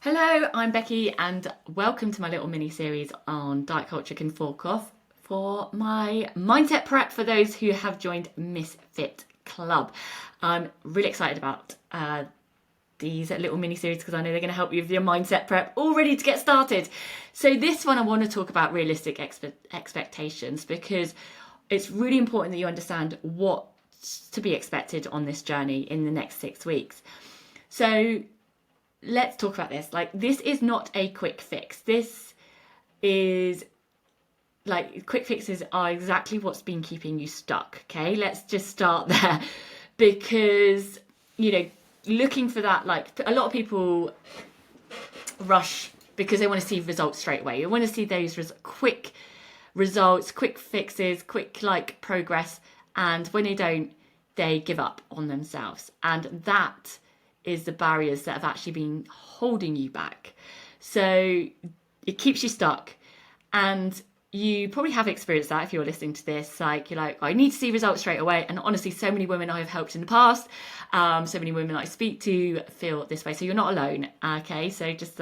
Hello, I'm Becky, and welcome to my little mini series on diet culture can fork off for my mindset prep for those who have joined MisFIT Club. I'm really excited about these little mini series because I know they're going to help you with your mindset prep all ready to get started. So, this one I want to talk about realistic expectations because it's really important that you understand what's to be expected on this journey in the next 6 weeks. So, let's talk about this. Like, this is not a quick fix. This is quick fixes are exactly what's been keeping you stuck. Okay, let's just start there because, looking for that, like, a lot of people rush because they want to see results straight away. You want to see those quick results, quick fixes, quick progress. And when they don't, they give up on themselves. And that is the barriers that have actually been holding you back. So it keeps you stuck. And you probably have experienced that if you're listening to this. You're like, I need to see results straight away. And honestly, so many women I have helped in the past, so many women I speak to feel this way. So you're not alone. Okay, so just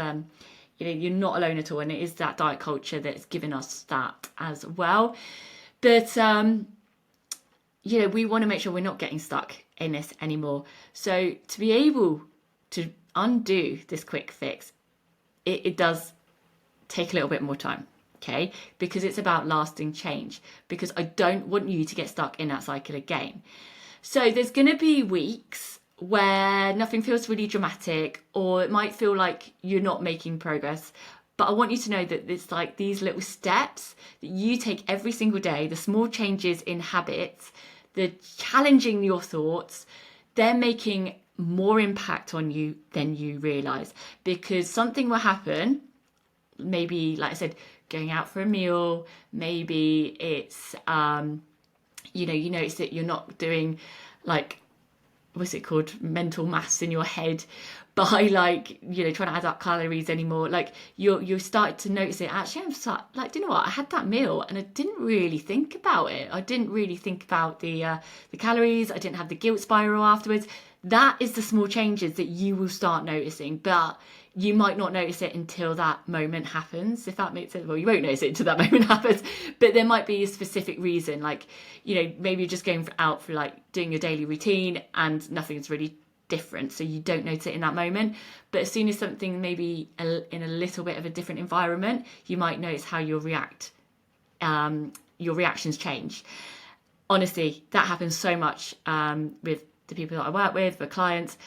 you're not alone at all. And it is that diet culture that's given us that as well. But we want to make sure we're not getting stuck in this anymore. So to be able to undo this quick fix, it does take a little bit more time, okay? Because it's about lasting change, because I don't want you to get stuck in that cycle again. So there's going to be weeks where nothing feels really dramatic, or it might feel like you're not making progress. But I want you to know that it's like these little steps that you take every single day, the small changes in habits, the challenging your thoughts, they're making more impact on you than you realise. Because something will happen, maybe, like I said, going out for a meal, maybe it's, you notice that you're not doing, what's it called, mental maths in your head by trying to add up calories anymore. You start to notice it. Actually, do you know what, I had that meal and I didn't really think about it. I didn't really think about the calories. I didn't have the guilt spiral afterwards. That is the small changes that you will start noticing, but you might not notice it until that moment happens, if that makes sense. Well, you won't notice it until that moment happens, but there might be a specific reason, maybe you're just going out for doing your daily routine and nothing's really different, so you don't notice it in that moment. But as soon as something maybe in a little bit of a different environment, you might notice how you'll react, your reactions change. Honestly, that happens so much with the people that I work with, the clients,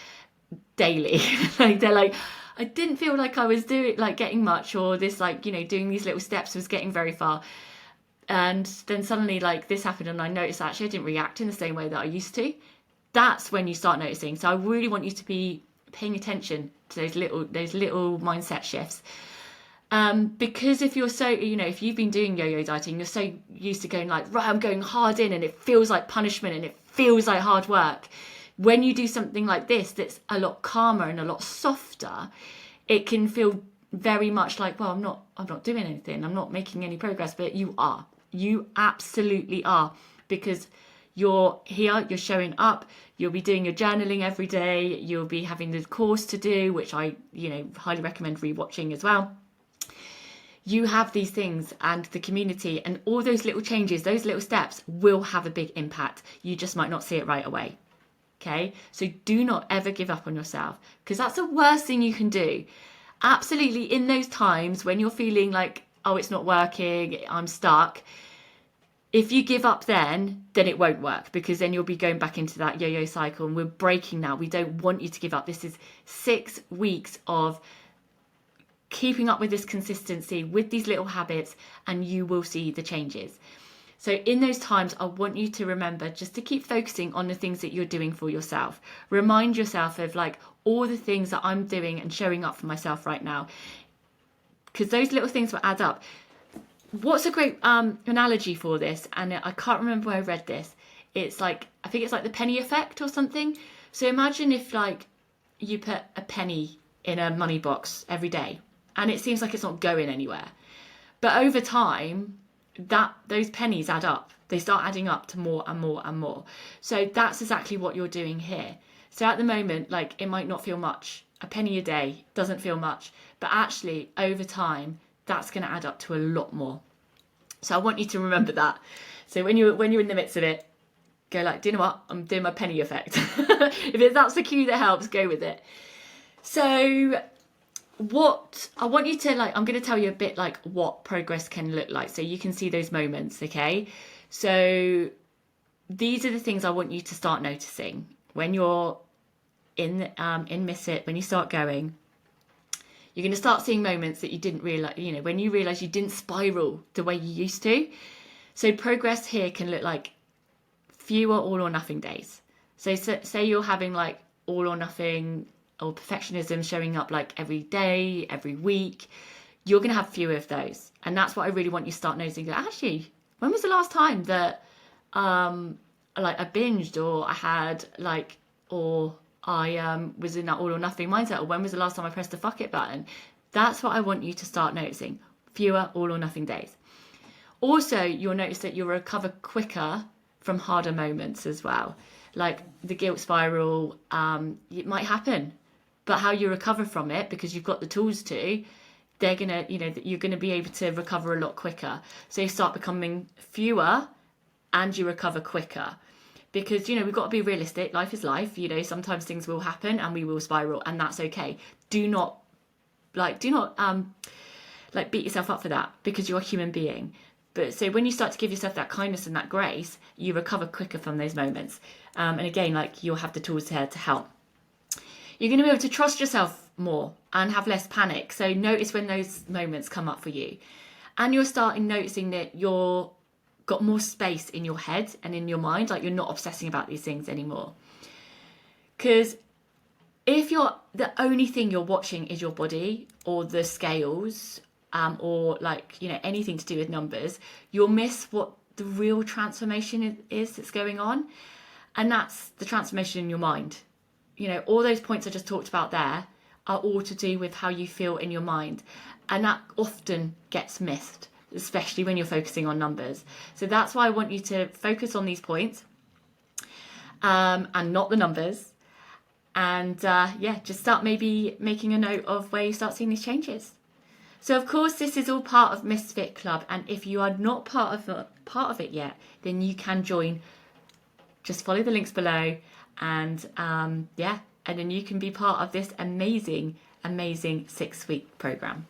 daily. They're like, I didn't feel like I was doing getting much, or this doing these little steps was getting very far. And then suddenly this happened and I noticed actually I didn't react in the same way that I used to. That's when you start noticing. So I really want you to be paying attention to those little mindset shifts. Because if you're so, if you've been doing yo-yo dieting, you're so used to going right, I'm going hard in and it feels like punishment and it feels like hard work. When you do something like this that's a lot calmer and a lot softer, it can feel very much like, well, I'm not doing anything. I'm not making any progress, but you are. You absolutely are, because you're here, you're showing up, you'll be doing your journaling every day, you'll be having the course to do, which I, highly recommend rewatching as well. You have these things and the community and all those little changes, those little steps will have a big impact. You just might not see it right away. Okay, so do not ever give up on yourself, because that's the worst thing you can do. Absolutely, in those times when you're feeling like, oh, it's not working, I'm stuck. If you give up then it won't work, because then you'll be going back into that yo-yo cycle, and we're breaking now. We don't want you to give up. This is 6 weeks of keeping up with this consistency, with these little habits, and you will see the changes. So in those times, I want you to remember just to keep focusing on the things that you're doing for yourself. Remind yourself of all the things that I'm doing and showing up for myself right now, because those little things will add up. What's a great analogy for this? And I can't remember where I read this. It's I think it's the penny effect or something. So imagine if you put a penny in a money box every day and it seems like it's not going anywhere. But over time, those pennies add up. They start adding up to more and more and more. So that's exactly what you're doing here. So at the moment, it might not feel much a penny a day doesn't feel much, but actually over time, that's going to add up to a lot more. So I want you to remember that. So when you're in the midst of it, go like, do you know what? I'm doing my penny effect. If that's the cue that helps, go with it. So what I want you to like, I'm going to tell you a bit like what progress can look like, so you can see those moments. Okay, so these are the things I want you to start noticing when you're in MisFIT. When you start going, you're going to start seeing moments that you didn't realize, when you realize you didn't spiral the way you used to. So progress here can look like fewer all or nothing days. So say you're having like all or nothing or perfectionism showing up like every day, every week, you're going to have fewer of those. And that's what I really want you to start noticing. That actually, when was the last time that like I binged, or I had like, or I was in that all or nothing mindset, or when was the last time I pressed the fuck it button? That's what I want you to start noticing. Fewer all or nothing days. Also, you'll notice that you'll recover quicker from harder moments as well. Like the guilt spiral, it might happen, but how you recover from it, because you've got the tools to, they're gonna, you're gonna be able to recover a lot quicker. So you start becoming fewer and you recover quicker. Because, we've got to be realistic. Life is life. Sometimes things will happen and we will spiral, and that's okay. Do not beat yourself up for that, because you're a human being. But so when you start to give yourself that kindness and that grace, you recover quicker from those moments. And again, like, you'll have the tools here to help. You're going to be able to trust yourself more and have less panic. So notice when those moments come up for you. And you're starting noticing that you're got more space in your head and in your mind, like you're not obsessing about these things anymore. Because if the only thing you're watching is your body or the scales, or like, anything to do with numbers, you'll miss what the real transformation is that's going on. And that's the transformation in your mind. All those points I just talked about there are all to do with how you feel in your mind. And that often gets missed, especially when you're focusing on numbers. So that's why I want you to focus on these points, and not the numbers. And just start maybe making a note of where you start seeing these changes. So of course, this is all part of MisFIT Club. And if you are not part of it yet, then you can join. Just follow the links below, and and then you can be part of this amazing 6-week program.